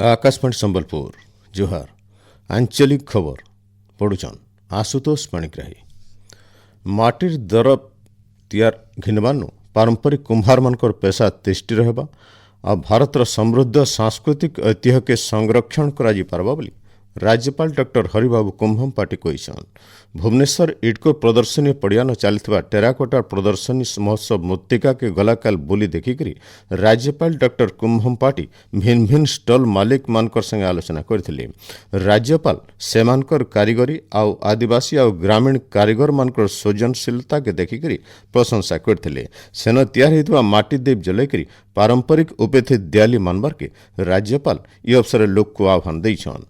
आकाशवाणी संबलपुर जोहार आंचलिक खबर पढ़ुचन आशुतोष पाणिग्राही। माटिर दरब तैयार घिनबानु पारंपरिक कुम्हार मानकर पेशा तिष्टि रहबा आ भारतर समृद्ध सांस्कृतिक ऐतिह्य के संरक्षण कराई पारबा बोली राज्यपाल डॉक्टर हरिबाबू कुंभमपाटी कहिछन। भुवनेश्वर इटको प्रदर्शनी पड़ियान चलता टेराकोटा प्रदर्शनी महोत्सव मृत्तिका के गलाकाल बुली देखिक राज्यपाल डॉक्टर कुंभमपाटी भिन्न भिन्न स्टल मालिक मानकर संगे आलोचना करथिले। राज्यपाल सेमानकर कारीगरी आउ आदिवासी आउ ग्रामीण कारीगर मानकर सृजनशीलता के देखिक प्रशंसा करथिले। सेन तैयार होइतबा माटी दीप जलैकरी पारंपरिक उपेथित दियाली मानबार के राज्यपाल इ अवसर लोक को आह्वान दैछन।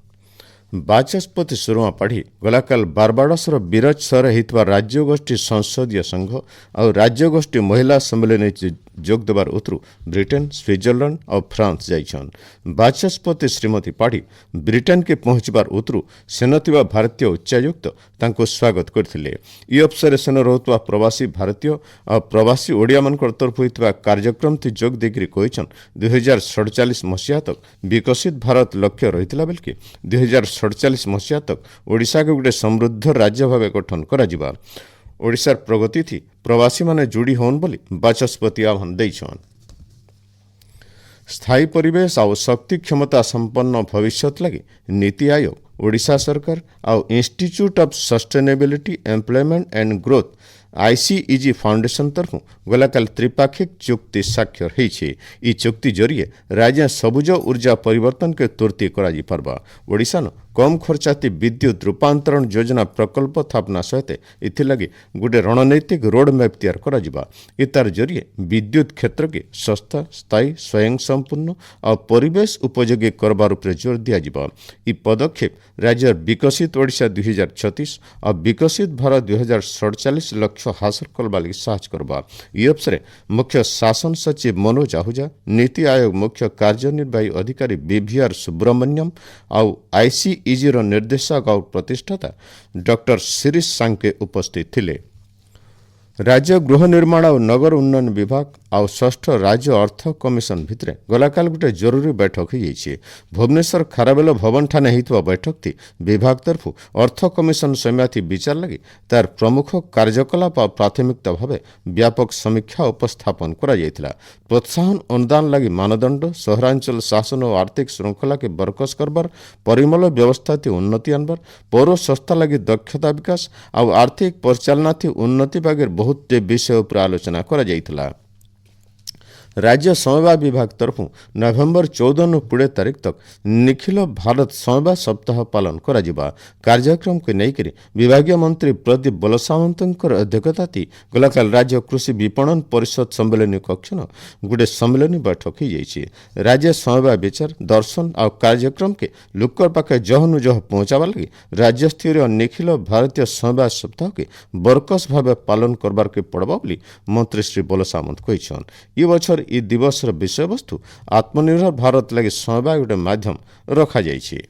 बाचस्पति सुरमा पाढ़ी गलाकाल बारबाड़सर बिरज सहर होता राज्यगोष्ठी संसदीय संघ और राज्यगोष्ठी महिला सम्मेलन जोग देवार उतरू ब्रिटेन स्विट्जरलैंड और फ्रांस जाइछन। बाचस्पति श्रीमती पाढ़ी ब्रिटेन के पहुंचबार उतरू सेनथिबा भारतीय उच्चायुक्त तांको स्वागत करथिले। इ अवसर सेन रहुतबा प्रवासी भारतीय और प्रवासी ओडिया मानकर तरफ होइतबा कार्यक्रम थी जोग देकरी कहिछन 2047 मसीहा तक विकसित भारत लक्ष्य रहितला बेलके 2047 मसीहा तक ओडिशा के गोटे समृद्ध राज्य भाव गठन करा ओडिशार प्रगति थी प्रवासी माने जोड़ी होन बोली बाचस्पति आह्वान दैछन। स्थायी परिवेश और शक्ति क्षमता संपन्न भविष्य लगी नीति आयोग ओडिशा सरकार और institute of sustainability employment and growth ICEG foundation तरफ गलाकाल त्रिपाक्षिक चुक्ति स्वाक्षर होइछे। इ चुक्ति जरिए राज्य सबुज ऊर्जा परिवर्तन के तुर्ती कराई पारबा। ओडिशा न कम खर्चाती विद्युत रूपांतरण योजना प्रकल्प स्थापना सहित इथिलागी गोटे रणनैतिक रोड मैप तैयार करा। इतार जरिए विद्युत क्षेत्र के सस्ता स्थायी स्वयं संपूर्ण और परिवेश उपयोगी करबार उपरे जोर दिया। इ पदक्षेप राज्य विकसित ओडिशा 2036 और विकसित भारत 2047 लक्ष्य हासिल करबा लगी साहस करबा। इ अवसर मुख्य शासन सचिव मनोज आहूजा, नीति आयोग मुख्य कार्यनिर्वाही अधिकारी बीवीआर सुब्रमण्यम और आईसीईजी रो निर्देशक और प्रतिष्ठाता डॉक्टर शिरीष सांके उपस्थित थिले। राज्य गृह निर्माण और नगर उन्नयन विभाग और षष्ठ राज्य अर्थ कमिशन भितर गलाकाल गोटे जरूरी बैठक हो भुवनेश्वर खाराबेल भवन ठाने होता बैठक थी विभाग तरफ अर्थ कमिशन समिति विचार लगी तार प्रमुख कार्यकलाप और प्राथमिकता भाव व्यापक समीक्षा उपस्थापन करा। प्रोत्साहन अनुदान लगी मानदंड सहरांचल शासन और आर्थिक श्रृंखला के बरकस करबार परिमल व्यवस्था थी उन्नति आनबार पौर संस्था लगी दक्षता विकास और आर्थिक परिचालना थी उन्नति बागे बहुत विषय पर आलोचना करा जाइतला। राज्य समवाय विभाग तरफ नवेम्बर 14 और 20 तारीख तक निखिल भारत समवाय सप्ताह पालन करा। कार्यक्रम को लेकर विभागीय मंत्री प्रदीप बलसामंतर अध्यक्षता थी गलाकाल राज्य कृषि विपणन परिषद सम्मेलन कक्ष गोटे सम्मेलन बैठक हो राज्य समवाय विचार दर्शन और कार्यक्रम के लोकर पाखे जहनु जह पहुंचावा लगी राज्य स्तरीय निखिल भारतीय समवाय सप्ताह के बरकस भाव पालन करबार के पड़बा बोली मंत्री श्री बलसामंत कहिछन। इ बछर इ दिवस विषय वस्तु आत्मनिर्भर भारत लगी समवाय गोटे माध्यम रखा जाइछे।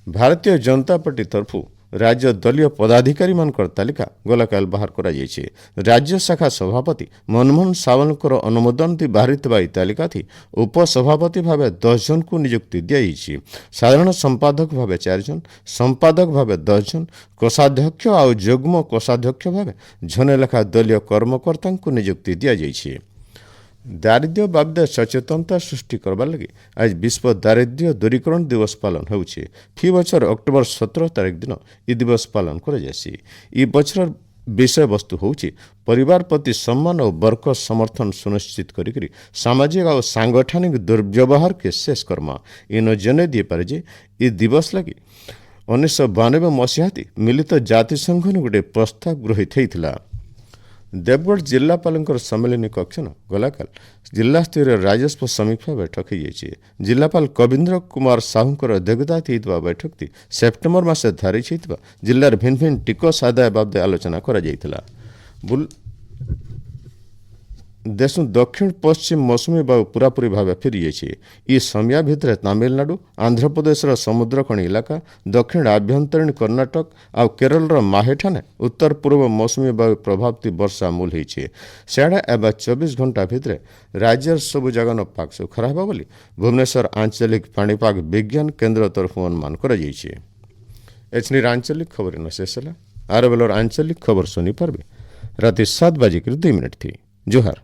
भारतीय जनता पार्टी तरफ राज्य दलीय पदाधिकारी मानकर तालिका गलाकाल बाहर करा जाइछे। राज्य शाखा सभापति मनमोहन सावंतर अनुमोदन थी बाहरितबा इ तालिका थी उपसभापति भाव 10 जन को नियुक्ति दिया। साधारण संपादक भाव 4 जन, संपादक भाव 10 जन, कोषाध्यक्ष और युग्म कोषाध्यक्ष भाव जने लेखा दलीय कर्मकर्ता को नियुक्ति दिया जाइछे। दारिद्र्य बाबद सचेतनता सृष्टि करबा लगी आज विश्व दारिद्र्य दूरीकरण दिवस पालन होउछे। फी बछर अक्टोबर 17 तारीख दिन इ दिवस पालन करा जायसी। इ बछर विषय वस्तु होउछे परिवार प्रति सम्मान और वर्क समर्थन सुनिश्चित करिकरी सामाजिक और सांगठनिक दुर्व्यवहार के शेष कर्मा इन जने दिए पारे जे इ दिवस लगी 1992 मसीहा मिलित जातिसंघ ने गोटे प्रस्ताव गृहीत होइथिला। देवगढ़ जिलापाल सम्मेलन कक्ष गलाकाल जिला स्तरीय राजस्व समीक्षा बैठक हो जिलापाल कविंद्र कुमार साहूकर अध्यक्षता होता बैठक थी सेप्टेम्बर मास धारी जिलार भिन्न भिन्न टिकस आदाय बाबद आलोचना करा। देश दक्षिण पश्चिम मौसुमी बायु पूरापूरी भाव फिरी जाइए। इ समय भितर तमिलनाडु आंध्र प्रदेशर समुद्रकणी इलाका दक्षिण आभ्यंतरीण कर्णाटक आउ केरलर माहेठाने उत्तर पूर्व मौसुमी बायु प्रभावित वर्षा मूल होइछे। सियाड़े एवं 24 घंटा भितर राज्यर सबु जगन पाग सुखरा हेबा बोली भुवनेश्वर आंचलिक पाणीपाग विज्ञान केन्द्र तरफ अनुमान करा जाइछे। एछनी आंचलिक खबर न शेष है। आर बेलर आंचलिक खबर सुनी पारबे राति 7:02 थी। जोहार।